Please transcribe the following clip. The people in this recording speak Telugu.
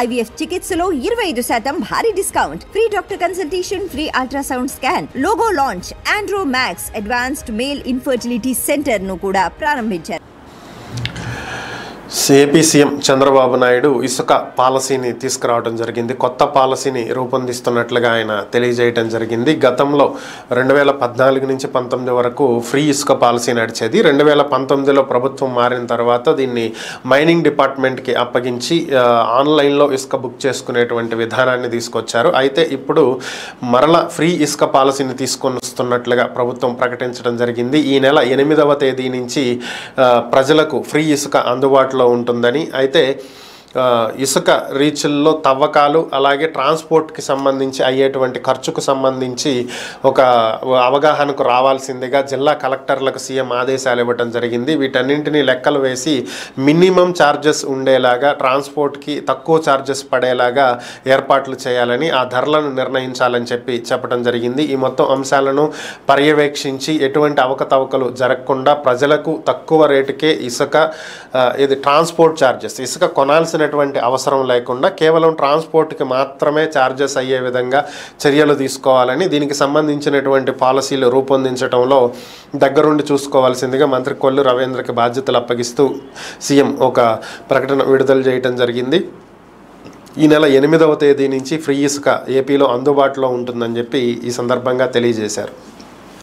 IVF చికిత్సలో 25% భారీ discount, free doctor consultation, free ultrasound scan, logo launch, Andro max advanced male infertility centre ను కూడా ప్రారంభించారు. ఏపీ సీఎం చంద్రబాబు నాయుడు ఇసుక పాలసీని తీసుకురావడం జరిగింది. కొత్త పాలసీని రూపొందిస్తున్నట్లుగా ఆయన తెలియజేయడం జరిగింది. గతంలో 2014 నుంచి 19 వరకు ఫ్రీ ఇసుక పాలసీ నడిచేది. 2019లో ప్రభుత్వం మారిన తర్వాత దీన్ని మైనింగ్ డిపార్ట్మెంట్కి అప్పగించి ఆన్లైన్లో ఇసుక బుక్ చేసుకునేటువంటి విధానాన్ని తీసుకొచ్చారు. అయితే ఇప్పుడు మరలా ఫ్రీ ఇసుక పాలసీని తీసుకొని వస్తున్నట్లుగా ప్రభుత్వం ప్రకటించడం జరిగింది. ఈ నెల 8వ తేదీ నుంచి ప్రజలకు ఫ్రీ ఇసుక అందుబాటులో ఉంటుందని. అయితే ఇసుక రీచ్ల్లో తవ్వకాలు అలాగే ట్రాన్స్పోర్ట్కి సంబంధించి అయ్యేటువంటి ఖర్చుకు సంబంధించి ఒక అవగాహనకు రావాల్సిందిగా జిల్లా కలెక్టర్లకు సీఎం ఆదేశాలు ఇవ్వడం జరిగింది. వీటన్నింటినీ లెక్కలు వేసి మినిమం ఛార్జెస్ ఉండేలాగా, ట్రాన్స్పోర్ట్కి తక్కువ ఛార్జెస్ పడేలాగా ఏర్పాట్లు చేయాలని, ఆ ధరలను నిర్ణయించాలని చెప్పడం జరిగింది. ఈ మొత్తం అంశాలను పర్యవేక్షించి ఎటువంటి అవకతవకలు జరగకుండా ప్రజలకు తక్కువ రేటుకే ఇసుక, ఇది ట్రాన్స్పోర్ట్ ఛార్జెస్, ఇసుక కొనాల్సినటువంటి అవసరం లేకుండా కేవలం ట్రాన్స్పోర్ట్కి మాత్రమే ఛార్జెస్ అయ్యే విధంగా చర్యలు తీసుకోవాలని, దీనికి సంబంధించినటువంటి పాలసీలు రూపొందించడంలో దగ్గరుండి చూసుకోవాల్సిందిగా మంత్రి కొల్లు రవీంద్రకి బాధ్యతలు అప్పగిస్తూ సీఎం ఒక ప్రకటన విడుదల చేయడం జరిగింది. ఈ నెల 8వ తేదీ నుంచి ఫ్రీ ఇసుక ఏపీలో అందుబాటులో ఉంటుందని చెప్పి ఈ సందర్భంగా తెలియజేశారు.